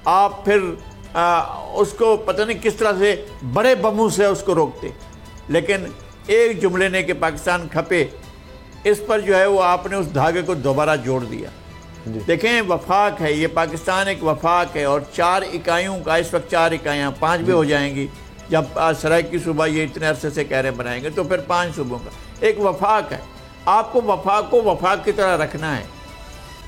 آپ پھر اس کو پتہ نہیں کس طرح سے بڑے بموں سے اس کو روکتے. لیکن ایک جملے نے کہ پاکستان کھپے اس پر جو ہے وہ آپ نے اس دھاگے کو دوبارہ جوڑ دیا. دیکھیں وفاق ہے، یہ پاکستان ایک وفاق ہے، اور 4 اکائیوں کا اس وقت 4 اکائیاں 5 بھی ہو جائیں گی جب سرائیکی صوبہ یہ اتنے عرصے سے کہہ رہے بنائیں گے تو پھر 5 صوبوں کا ایک وفاق ہے. آپ کو وفاق کی طرح رکھنا ہے.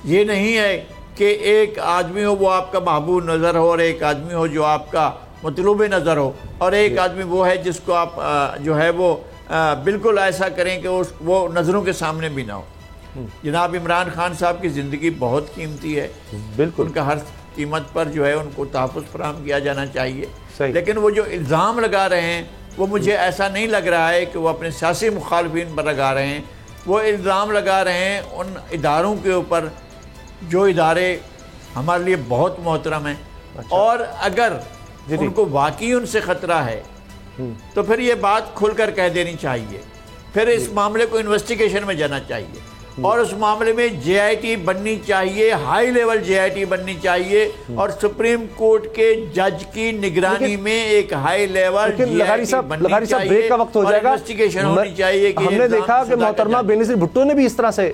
یہ نہیں ہے کہ ایک آدمی ہو وہ آپ کا محبوب نظر ہو، اور ایک آدمی ہو جو آپ کا مطلوب نظر ہو، اور ایک آدمی وہ ہے جس کو آپ جو ہے وہ بالکل ایسا کریں کہ وہ نظروں کے سامنے بھی نہ ہو. جناب عمران خان صاحب کی زندگی بہت قیمتی ہے، بالکل ان کا ہر قیمت پر جو ہے ان کو تحفظ فراہم کیا جانا چاہیے. لیکن وہ جو الزام لگا رہے ہیں وہ مجھے ایسا نہیں لگ رہا ہے کہ وہ اپنے سیاسی مخالفین پر لگا رہے ہیں. وہ الزام لگا رہے ہیں ان اداروں کے اوپر جو ادارے ہمارے لیے بہت محترم ہیں. اور اگر ان کو واقعی ان سے خطرہ ہے تو پھر یہ بات کھل کر کہہ دینی چاہیے. پھر اس معاملے کو انویسٹیگیشن میں جانا چاہیے، اور اس معاملے میں جے آئی ٹی بننی چاہیے، high level J I T بننی چاہیے، اور سپریم کورٹ کے جج کی نگرانی میں ایک high level J I T بننی چاہیے، بریک کا وقت ہو جائے گا. انویسٹیگیشن ہونی چاہیے. ہم نے دیکھا کہ محترمہ بینظیر بھٹو نے بھی اس طرح سے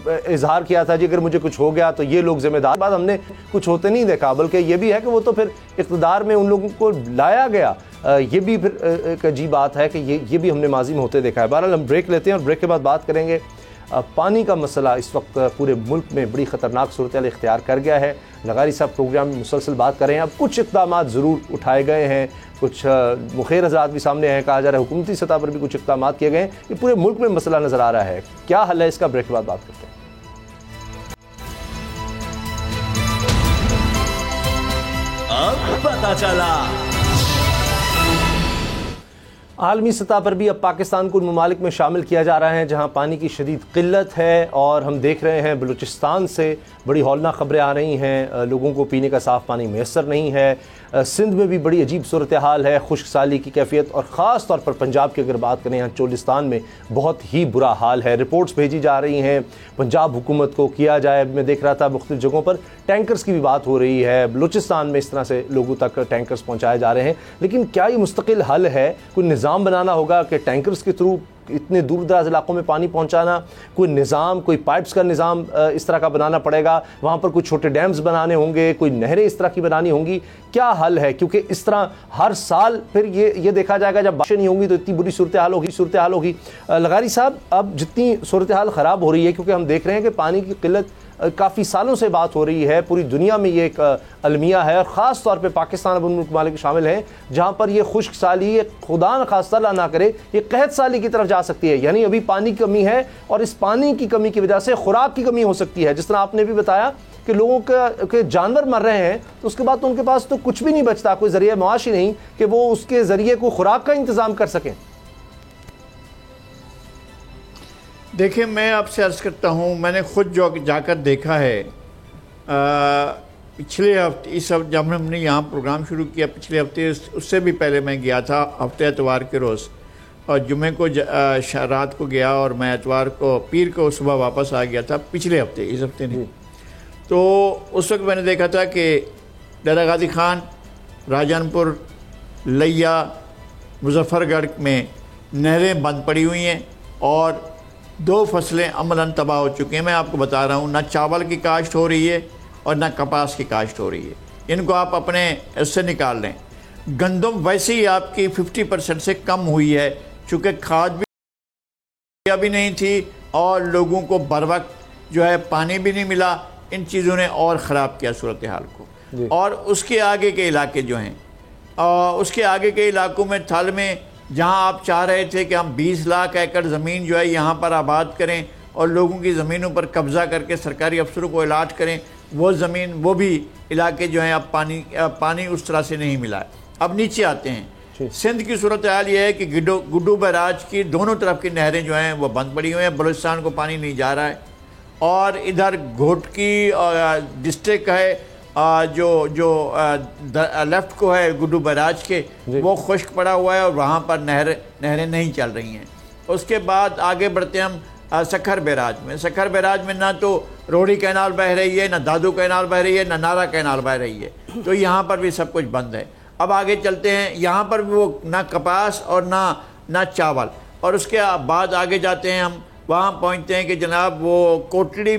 اظہار کیا تھا جی اگر مجھے کچھ ہو گیا تو یہ لوگ ذمہ دار. بعد ہم نے کچھ ہوتے نہیں دیکھا، بلکہ یہ بھی ہے کہ وہ تو پھر اقتدار میں ان لوگوں کو لایا گیا. یہ بھی پھر ایک عجیب بات ہے کہ یہ بھی ہم نے ماضی میں ہوتے دیکھا ہے. بہرحال ہم بریک لیتے ہیں اور بریک کے بعد بات کریں گے. پانی کا مسئلہ اس وقت پورے ملک میں بڑی خطرناک صورتحال اختیار کر گیا ہے. لغاری صاحب پروگرام میں مسلسل بات کر رہے ہیں. اب کچھ اقدامات ضرور اٹھائے گئے ہیں، کچھ مخیر حضرات بھی سامنے ہیں، کہا جا رہا ہے حکومتی سطح پر بھی کچھ اقدامات کیے گئے ہیں. یہ پورے ملک میں مسئلہ نظر آ رہا ہے. کیا حل ہے اس کا؟ بریک کے بعد بات کرتے ہیں. اب پتہ چلا. عالمی سطح پر بھی اب پاکستان کو ان ممالک میں شامل کیا جا رہا ہے جہاں پانی کی شدید قلت ہے، اور ہم دیکھ رہے ہیں بلوچستان سے بڑی ہولناک خبریں آ رہی ہیں. لوگوں کو پینے کا صاف پانی میسر نہیں ہے. سندھ میں بھی بڑی عجیب صورتحال ہے، خشک سالی کی کیفیت، اور خاص طور پر پنجاب کی اگر بات کریں یہاں چولستان میں بہت ہی برا حال ہے. رپورٹس بھیجی جا رہی ہیں پنجاب حکومت کو کیا جائے. میں دیکھ رہا تھا مختلف جگہوں پر ٹینکرز کی بھی بات ہو رہی ہے. بلوچستان میں اس طرح سے لوگوں تک ٹینکرز پہنچائے جا رہے ہیں. لیکن کیا یہ مستقل حل ہے؟ کوئی نظام بنانا ہوگا کہ ٹینکرز کے تھرو اتنے دور دراز علاقوں میں پانی پہنچانا، کوئی نظام، کوئی پائپس کا نظام اس طرح کا بنانا پڑے گا. وہاں پر کوئی چھوٹے ڈیمز بنانے ہوں گے، کوئی نہریں اس طرح کی بنانی ہوں گی. کیا حل ہے؟ کیونکہ اس طرح ہر سال پھر یہ دیکھا جائے گا جب بارشیں نہیں ہوں گی تو اتنی بری صورتحال ہوگی. لغاری صاحب اب جتنی صورتحال خراب ہو رہی ہے، کیونکہ ہم دیکھ رہے ہیں کہ پانی کی قلت کافی سالوں سے بات ہو رہی ہے، پوری دنیا میں یہ ایک المیہ ہے، اور خاص طور پہ پاکستان اب ان ممالک شامل ہیں جہاں پر یہ خشک سالی خدا نخواستہ اللہ نہ کرے یہ قحط سالی کی طرف جا سکتی ہے. یعنی ابھی پانی کی کمی ہے، اور اس پانی کی کمی کی وجہ سے خوراک کی کمی ہو سکتی ہے. جس طرح آپ نے بھی بتایا کہ لوگوں کے جانور مر رہے ہیں تو اس کے بعد تو ان کے پاس تو کچھ بھی نہیں بچتا، کوئی ذریعہ معاش ہی نہیں کہ وہ اس کے ذریعے کو خوراک کا انتظام کر سکیں. دیکھیں میں آپ سے عرض کرتا ہوں، میں نے خود جو جا کر دیکھا ہے پچھلے ہفتے، اس ہفتے جب ہم نے یہاں پروگرام شروع کیا پچھلے ہفتے، اس سے بھی پہلے میں گیا تھا ہفتے اتوار کے روز، اور جمعے کو رات کو گیا، اور میں اتوار کو پیر کو صبح واپس آ گیا تھا پچھلے ہفتے، اس ہفتے نہیں. تو اس وقت میں نے دیکھا تھا کہ ڈیرہ غازی خان، راجن پور، لیا، مظفر گڑھ میں نہریں بند پڑی ہوئی ہیں، اور 2 فصلیں عملاً تباہ ہو چکی ہیں. میں آپ کو بتا رہا ہوں، نہ چاول کی کاشت ہو رہی ہے اور نہ کپاس کی کاشت ہو رہی ہے. ان کو آپ اپنے اس سے نکال لیں. گندم ویسے ہی آپ کی 50% سے کم ہوئی ہے، چونکہ کھاد بھی نہیں تھی اور لوگوں کو بر وقت جو ہے پانی بھی نہیں ملا. ان چیزوں نے اور خراب کیا صورتحال کو. اور اس کے آگے کے علاقے جو ہیں، اس کے آگے کے علاقوں میں تھل میں جہاں آپ چاہ رہے تھے کہ ہم 20 لاکھ ایکڑ زمین جو ہے یہاں پر آباد کریں اور لوگوں کی زمینوں پر قبضہ کر کے سرکاری افسروں کو الاٹ کریں، وہ زمین، وہ بھی علاقے جو ہیں اب پانی اس طرح سے نہیں ملا ہے. اب نیچے آتے ہیں. سندھ کی صورتحال یہ ہے کہ گڈو بیراج کی دونوں طرف کی نہریں جو ہیں وہ بند پڑی ہوئی ہیں، بلوچستان کو پانی نہیں جا رہا ہے. اور ادھر گھوٹکی ڈسٹرکٹ ہے جو لیفٹ کو ہے گڈو بیراج کے، وہ خشک پڑا ہوا ہے اور وہاں پر نہریں نہیں چل رہی ہیں. اس کے بعد آگے بڑھتے ہم سکھر بیراج میں. سکھر بیراج میں نہ تو روڑی کینال بہہ رہی ہے، نہ دادو کینال بہہ رہی ہے، نہ نارا کینال بہہ رہی ہے. تو یہاں پر بھی سب کچھ بند ہے. اب آگے چلتے ہیں، یہاں پر بھی وہ نہ کپاس اور نہ چاول. اور اس کے بعد آگے جاتے ہیں ہم وہاں پہنچتے ہیں کہ جناب وہ کوٹڑی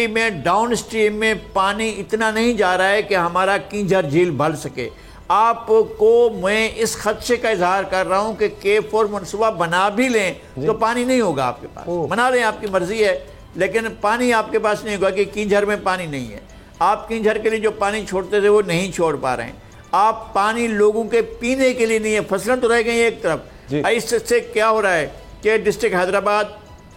میں ڈاؤن سٹریم میں پانی اتنا نہیں جا رہا ہے کہ ہمارا کینجھر جھیل بھر سکے. آپ کو میں اس خدشے کا اظہار کر رہا ہوں کہ K4 منصوبہ بنا بھی لیں تو پانی نہیں ہوگا آپ کے پاس. بنا لیں، آپ کی مرضی ہے، لیکن پانی آپ کے پاس نہیں ہوگا کہ کینجھر میں پانی نہیں ہے. آپ کینجھر کے لیے جو پانی چھوڑتے تھے وہ نہیں چھوڑ پا رہے ہیں. آپ پانی لوگوں کے پینے کے لیے نہیں ہے. فصلیں تو رہ گئی ایک طرف. اس سے کیا ہو رہا ہے کہ ڈسٹرکٹ حیدرآباد،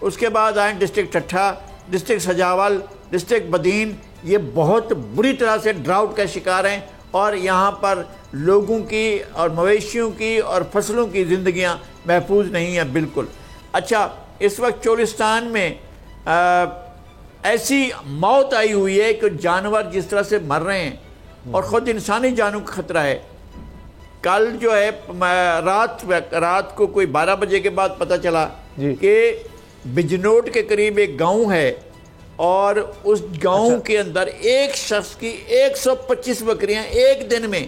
اس کے بعد آئیں ڈسٹرکٹ ٹھٹھا، ڈسٹرکٹ سجاول، ڈسٹرکٹ بدین، یہ بہت بری طرح سے ڈراؤٹ کا شکار ہیں، اور یہاں پر لوگوں کی اور مویشیوں کی اور فصلوں کی زندگیاں محفوظ نہیں ہیں بالکل. اچھا، اس وقت چولستان میں ایسی موت آئی ہوئی ہے کہ جانور جس طرح سے مر رہے ہیں اور خود انسانی جانوں کا خطرہ ہے. کل جو ہے رات کو کوئی 12 بجے کے بعد پتہ چلا کہ بجنوٹ کے قریب ایک گاؤں ہے، اور اس گاؤں کے اندر ایک شخص کی 125 بکریاں ایک دن میں،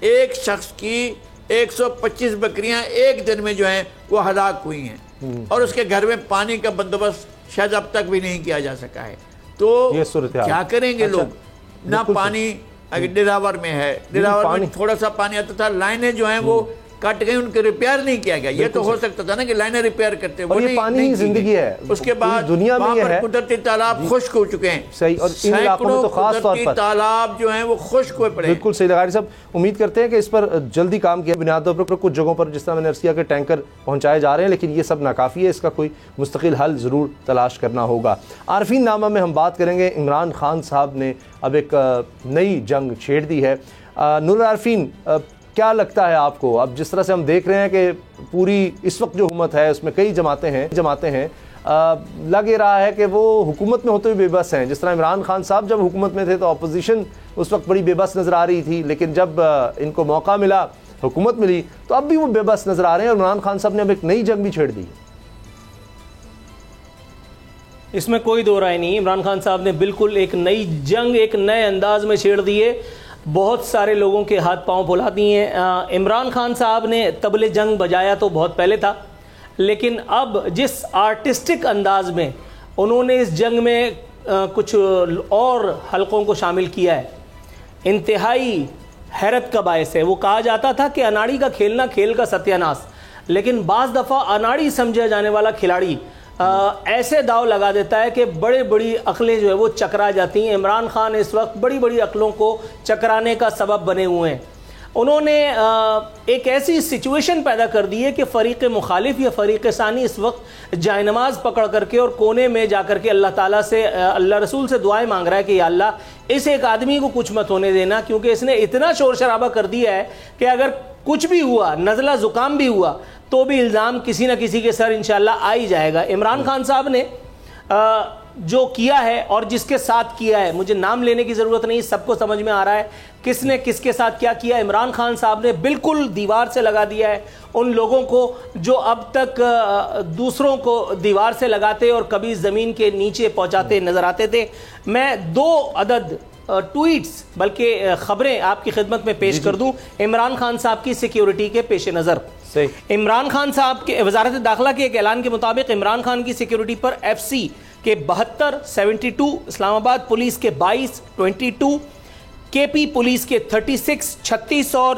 ایک شخص کی 125 بکریاں ایک دن میں جو ہیں وہ ہلاک ہوئی ہیں، اور اس کے گھر میں پانی کا بندوبست شاید اب تک بھی نہیں کیا جا سکا ہے. تو کیا کریں گے لوگ؟ نہ پانی ڈراور میں ہے، ڈراور میں تھوڑا سا پانی آتا تھا، لائنیں جو ہیں وہ کٹ گئی، ان کے ریپیئر نہیں کیا گیا. یہ تو ہو سکتا تھا نا کہ لائنیں ریپیئر کرتے، وہ یہ پانی زندگی ہے. اس کے بعد دنیا میں یہ ہے قدرتی تالاب خشک ہو چکے ہیں. صحیح، اور ان علاقوں میں تو خاص طور پر تالاب جو ہیں وہ خشک ہوئے پڑے ہیں. بالکل صحیح. لغاری صاحب، امید کرتے ہیں کہ اس پر جلدی کام کیا بنیادوں پر. کچھ جگہوں پر جس طرح میں نے عرض کیا کہ ٹینکر پہنچائے جا رہے ہیں، لیکن یہ سب ناکافی ہے. اس کا کوئی مستقل حل ضرور تلاش کرنا ہوگا. عارفین نامہ میں ہم بات کریں گے، عمران خان صاحب نے اب ایک نئی جنگ چھیڑ دی ہے. نور عارفین، کیا لگتا ہے آپ کو؟ اب جس طرح سے ہم دیکھ رہے ہیں کہ پوری اس وقت جو حکومت ہے اس میں کئی جماعتیں ہیں، لگ یہ رہا ہے کہ وہ حکومت میں ہوتے ہوئے بے بس ہیں. جس طرح عمران خان صاحب جب حکومت میں تھے تو اپوزیشن اس وقت بڑی بے بس نظر آ رہی تھی، لیکن جب ان کو موقع ملا، حکومت ملی، تو اب بھی وہ بے بس نظر آ رہے ہیں، اور عمران خان صاحب نے اب ایک نئی جنگ بھی چھیڑ دی. اس میں کوئی دو رائے نہیں. عمران خان صاحب نے بالکل ایک نئی جنگ ایک نئے انداز میں چھیڑ دی ہے. بہت سارے لوگوں کے ہاتھ پاؤں پھلا دیے ہیں. عمران خان صاحب نے طبل جنگ بجایا تو بہت پہلے تھا، لیکن اب جس آرٹسٹک انداز میں انہوں نے اس جنگ میں کچھ اور حلقوں کو شامل کیا ہے، انتہائی حیرت کا باعث ہے. وہ کہا جاتا تھا کہ اناڑی کا کھیلنا کھیل کا ستیہ ناش، لیکن بعض دفعہ اناڑی سمجھا جانے والا کھلاڑی ایسے داؤ لگا دیتا ہے کہ بڑی عقلیں جو ہے وہ چکرا جاتی ہیں. عمران خان اس وقت بڑی عقلوں کو چکرانے کا سبب بنے ہوئے ہیں. انہوں نے ایک ایسی سچویشن پیدا کر دی ہے کہ فریق مخالف یا فریق ثانی اس وقت جائے نماز پکڑ کر کے اور کونے میں جا کر کے اللہ تعالیٰ سے، اللہ رسول سے دعائیں مانگ رہا ہے کہ یا اللہ اس ایک آدمی کو کچھ مت ہونے دینا، کیونکہ اس نے اتنا شور شرابہ کر دیا ہے کہ اگر کچھ بھی ہوا، نزلہ زکام بھی ہوا، تو بھی الزام کسی نہ کسی کے سر انشاءاللہ آ ہی جائے گا. عمران خان صاحب نے جو کیا ہے اور جس کے ساتھ کیا ہے، مجھے نام لینے کی ضرورت نہیں، سب کو سمجھ میں آ رہا ہے کس نے کس کے ساتھ کیا کیا. عمران خان صاحب نے بالکل دیوار سے لگا دیا ہے ان لوگوں کو جو اب تک دوسروں کو دیوار سے لگاتے اور کبھی زمین کے نیچے پہنچاتے نظر آتے تھے. میں 2 عدد ٹویٹس بلکہ خبریں آپ کی خدمت میں پیش کر دوں عمران خان صاحب کی سیکیورٹی کے پیش نظر. عمران خان صاحب کے وزارت داخلہ کے ایک اعلان کے مطابق عمران خان کی سیکیورٹی پر FC کے 72، 72 اسلام آباد پولیس کے 22، 22 KP پولیس کے 36، 36 اور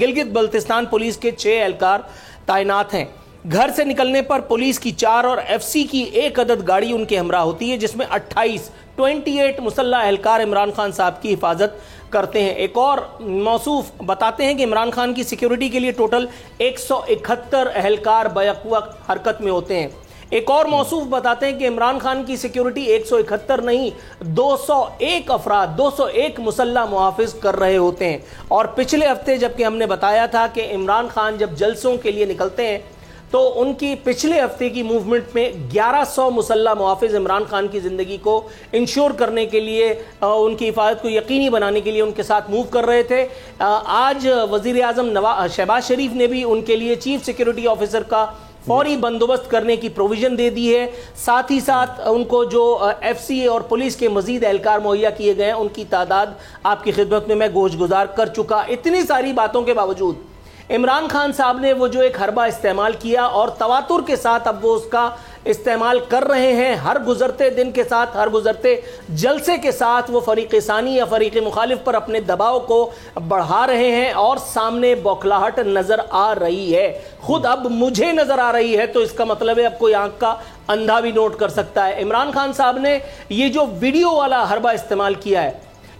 گلگت بلتستان پولیس کے 6 اہلکار تعینات ہیں. گھر سے نکلنے پر پولیس کی 4 اور FC کی 1 عدد گاڑی ان کے ہمراہ ہوتی ہے، جس میں 28 مسلح اہلکار عمران خان صاحب کی حفاظت کرتے ہیں. ایک اور موصوف بتاتے ہیں کہ عمران خان کی سیکیورٹی کے لیے ٹوٹل 171 اہلکار بیک وقت حرکت میں ہوتے ہیں. ایک اور موصوف بتاتے ہیں کہ عمران خان کی سیکیورٹی 171 نہیں 201 افراد 201 مسلح محافظ کر رہے ہوتے ہیں. اور پچھلے ہفتے جبکہ ہم نے بتایا تھا کہ عمران خان جب جلسوں کے لیے نکلتے ہیں تو ان کی پچھلے ہفتے کی موومنٹ میں 1100 مسلح محافظ عمران خان کی زندگی کو انشور کرنے کے لیے، ان کی حفاظت کو یقینی بنانے کے لیے ان کے ساتھ موو کر رہے تھے. آج وزیر اعظم شہباز شریف نے بھی ان کے لیے چیف سیکیورٹی آفیسر کا فوری بندوبست کرنے کی پروویژن دے دی ہے. ساتھ ہی ساتھ ان کو جو FC اور پولیس کے مزید اہلکار مہیا کیے گئے ہیں ان کی تعداد آپ کی خدمت میں گوش گزار کر چکا. اتنی ساری باتوں کے باوجود عمران خان صاحب نے وہ جو ایک حربہ استعمال کیا اور تواتر کے ساتھ اب وہ اس کا استعمال کر رہے ہیں، ہر گزرتے دن کے ساتھ، ہر گزرتے جلسے کے ساتھ وہ فریق ثانی یا فریق مخالف پر اپنے دباؤ کو بڑھا رہے ہیں اور سامنے بوکھلاہٹ نظر آ رہی ہے، خود اب مجھے نظر آ رہی ہے، تو اس کا مطلب ہے اب کوئی آنکھ کا اندھا بھی نوٹ کر سکتا ہے۔ عمران خان صاحب نے یہ جو ویڈیو والا حربہ استعمال کیا ہے،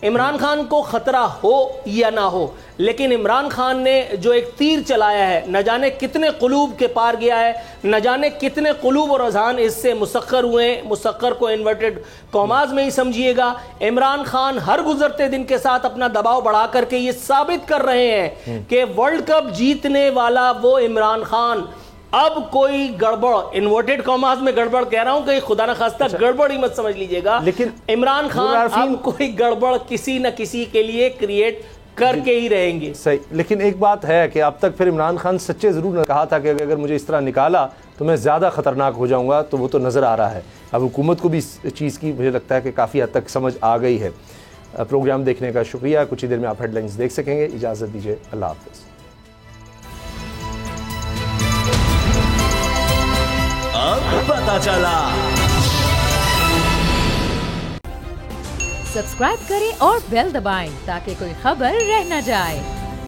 عمران خان کو خطرہ ہو یا نہ ہو، لیکن عمران خان نے جو ایک تیر چلایا ہے، نہ جانے کتنے قلوب کے پار گیا ہے، نہ جانے کتنے قلوب اور اذہان اس سے مسخر ہوئے ہیں، مسخر کو انورٹڈ کاماز میں ہی سمجھیے گا۔ عمران خان ہر گزرتے دن کے ساتھ اپنا دباؤ بڑھا کر کے یہ ثابت کر رہے ہیں کہ ورلڈ کپ جیتنے والا وہ عمران خان، اب کوئی گڑبڑ، انورٹڈ کاماز میں گڑبڑ کہہ رہا ہوں کہ خدا نہ خواستہ گڑبڑ ہی مت سمجھ لیجئے گا، لیکن عمران خان اب کوئی گڑبڑ کسی نہ کسی کے لیے کریٹ کر کے ہی رہیں گے۔ صحیح، لیکن ایک بات ہے کہ اب تک پھر عمران خان سچے ضرور نے کہا تھا کہ اگر مجھے اس طرح نکالا تو میں زیادہ خطرناک ہو جاؤں گا، تو وہ تو نظر آ رہا ہے۔ اب حکومت کو بھی اس چیز کی مجھے لگتا ہے کہ کافی حد تک سمجھ آ گئی ہے۔ پروگرام دیکھنے کا شکریہ، کچھ ہی دیر میں آپ ہیڈ لائنز دیکھ سکیں گے۔ اجازت دیجیے، اللہ حافظ۔ اب پتہ چلا۔ سبسکرائب کریں اور بیل دبائیں تاکہ کوئی خبر رہ نہ جائے۔